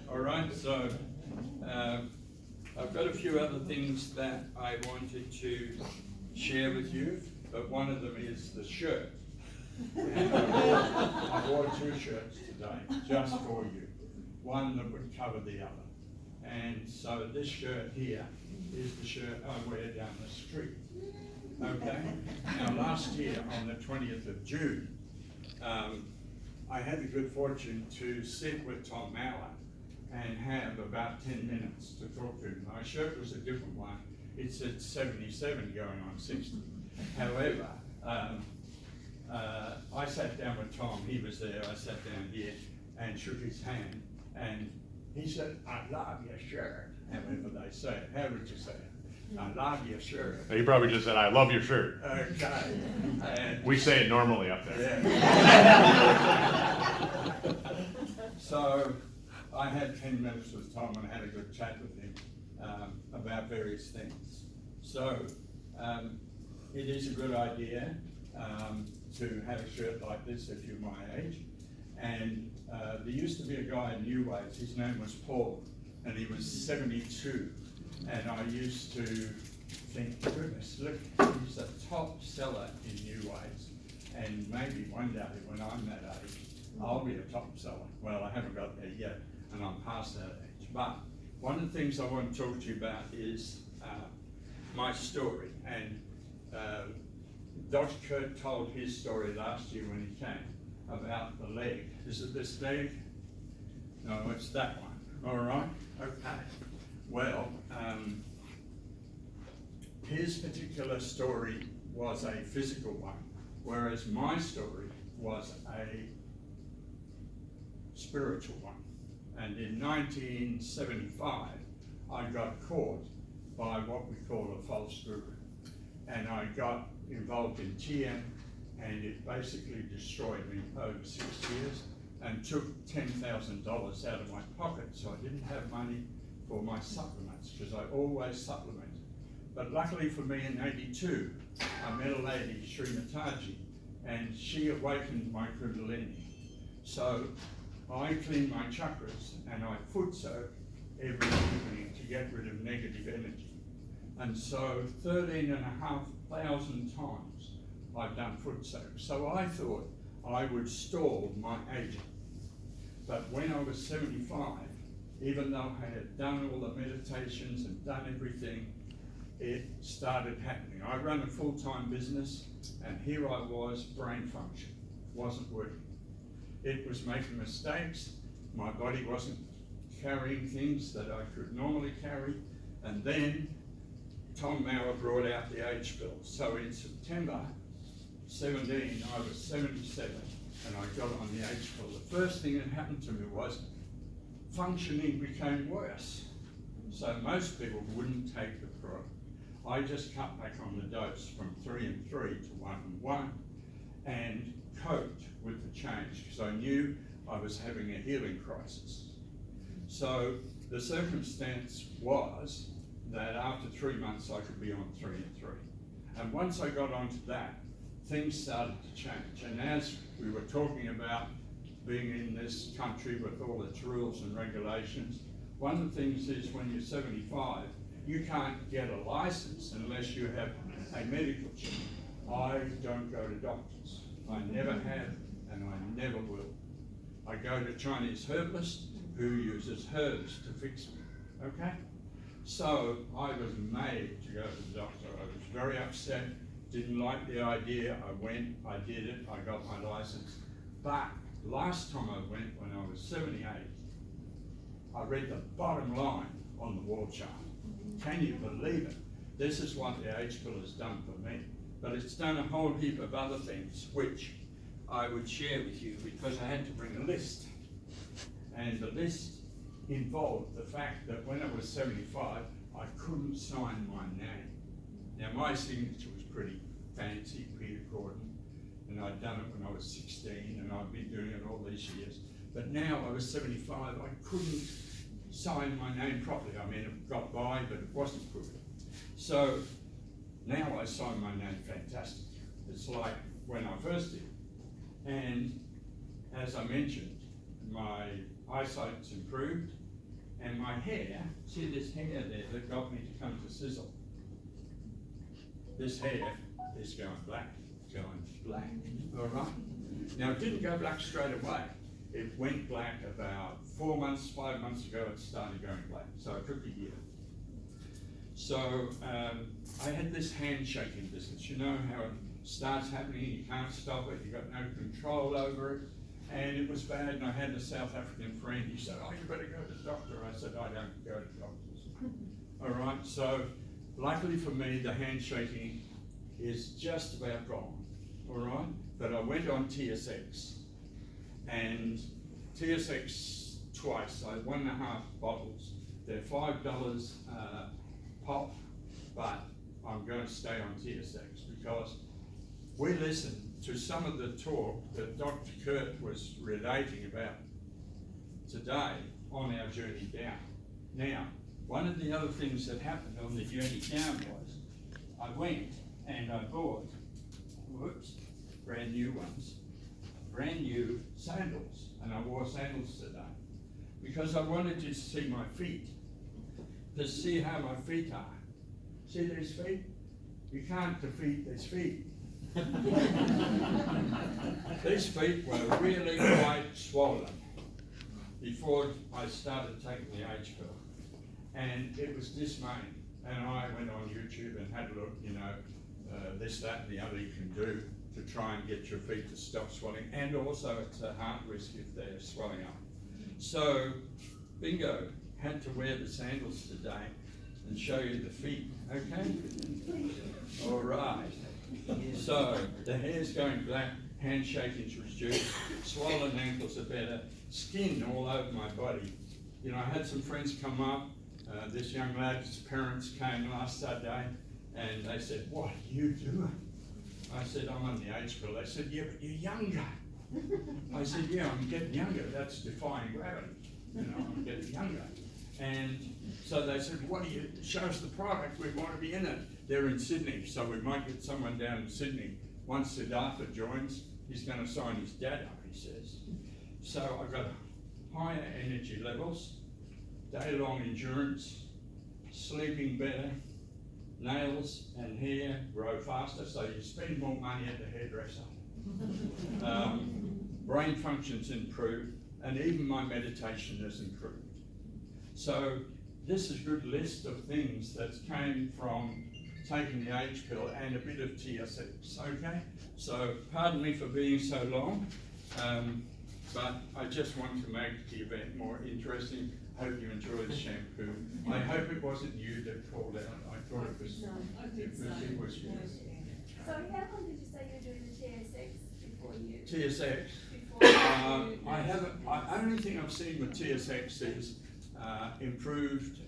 All right, so I've got a few other things that I wanted to share with you, but one of them is the shirt. And I wore two shirts today, just for you. One that would cover the other. And so this shirt here is the shirt I wear down the street. Okay? Now last year on the 20th of June, I had the good fortune to sit with Tom Mallett and have about 10 minutes to talk to him. My shirt was a different one. It said 77 going on 60. However, I sat down with Tom, he was there, I sat down here and shook his hand, and he said, "I love your shirt," however they say it. How would you say it? "I love your shirt." He probably just said, "I love your shirt." Okay. And We say it normally up there. yeah. So I had 10 minutes with Tom and had a good chat with him about various things. So it is a good idea to have a shirt like this if you're my age. And there used to be a guy in New Ways, his name was Paul, and he was 72. And I used to think, goodness, look, he's a top seller in New Ways. And maybe one day when I'm that age, I'll be a top seller. Well, I haven't got there yet, and I'm past that age. But one of the things I want to talk to you about is my story. And Dr. Kurt told his story last year when he came about the leg. Is it this leg? No, it's that one. All right? Okay. Well, his particular story was a physical one, whereas my story was a spiritual one. And in 1975, I got caught by what we call a false guru. And I got involved in TM, and it basically destroyed me over 6 years and took $10,000 out of my pocket, so I didn't have money for my supplements, because I always supplemented. But luckily for me, in '82, I met a lady, Srimataji, and she awakened my Kundalini. So I clean my chakras and I foot soak every evening to get rid of negative energy. And so 13,500 times I've done foot soak. So I thought I would stall my aging. But when I was 75, even though I had done all the meditations and done everything, it started happening. I run a full-time business, and here I was, brain function wasn't working. It was making mistakes. My body wasn't carrying things that I could normally carry. And then Tom Maurer brought out the age pill. So in September 17, I was 77, and I got on the age pill. The first thing that happened to me was functioning became worse. So most people wouldn't take the product. I just cut back on the dose from 3 and 3 to 1 and 1, and coped with the change, because I knew I was having a healing crisis. So the circumstance was that after 3 months I could be on 3 and 3. And once I got onto that, things started to change. And as we were talking about being in this country with all its rules and regulations, one of the things is when you're 75, you can't get a license unless you have a medical check. I don't go to doctors. I never have, and I never will. I go to Chinese herbalist who uses herbs to fix me, okay? So I was made to go to the doctor. I was very upset, didn't like the idea. I went, I did it, I got my license. But last time I went, when I was 78, I read the bottom line on the wall chart. Can you believe it? This is what the age pill has done for me. But it's done a whole heap of other things, which I would share with you, because I had to bring a list. And the list involved the fact that when I was 75, I couldn't sign my name. Now my signature was pretty fancy, Peter Gordon, and I'd done it when I was 16, and I've been doing it all these years. But now I was 75, I couldn't sign my name properly. I mean, it got by, but it wasn't good. So now I sign my name fantastic. It's like when I first did. And as I mentioned, eyesight's improved, and my hair, see this hair there that got me to come to Sisel? This hair is going black, all right? Now, it didn't go black straight away. It went black about 4 months, 5 months ago, it started going black, so it took a year. So, I had this handshaking business. You know how it starts happening, you can't stop it, you've got no control over it, and it was bad, and I had a South African friend, he said, oh, you better go to the doctor. I said, I don't go to doctors. All right, so luckily for me, the handshaking is just about gone, all right? But I went on TSX, and TSX twice, I had 1.5 bottles. They're $5 pop, but I'm going to stay on TSX because we listened to some of the talk that Dr. Kurt was relating about today on our journey down. Now, one of the other things that happened on the journey down was I went and I bought, brand new ones, brand new sandals, and I wore sandals today because I wanted to see my feet, to see how my feet are. See these feet? You can't defeat these feet. These feet were really quite swollen before I started taking the H pill, and it was dismaying. And I went on YouTube and had a look, you know, this, that, and the other you can do to try and get your feet to stop swelling, and also it's a heart risk if they're swelling up. So, bingo, had to wear the sandals today and show you the feet, okay? All right. So, the hair's going black, handshaking's reduced, swollen ankles are better, skin all over my body. You know, I had some friends come up, this young lad's parents came last Saturday, and they said, what are you doing? I said, I'm on the H pill. They said, yeah, but you're younger. I said, yeah, I'm getting younger, that's defying gravity. You know, I'm getting younger. And so they said, what do you, show us the product, we want to be in it. They're in Sydney, so we might get someone down in Sydney. Once Siddhartha joins, he's going to sign his dad up, he says. So I've got higher energy levels, day-long endurance, sleeping better, nails and hair grow faster, so you spend more money at the hairdresser. Brain function's improved, and even my meditation has improved. So this is a good list of things that came from taking the H pill and a bit of TSX, okay? So pardon me for being so long, but I just want to make the event more interesting. Hope you enjoy the shampoo. I hope it wasn't you that called out. I thought it was, no, it was you. So how long did you say you were doing the TSX before you? TSX? Before I haven't, the only thing I've seen with TSX is improved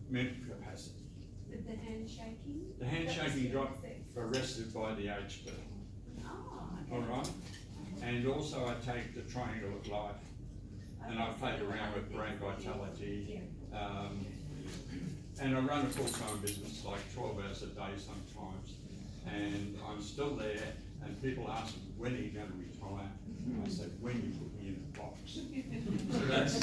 mental capacity. With the handshaking? The handshaking got TSX. arrested by the H pill. Oh, okay. All right? And also I take the Triangle of Life, and I played around with brain vitality, and I run a full-time business, like 12 hours a day sometimes, and I'm still there, and people ask me, when are you going to retire? I said, when you put me in a box. So that's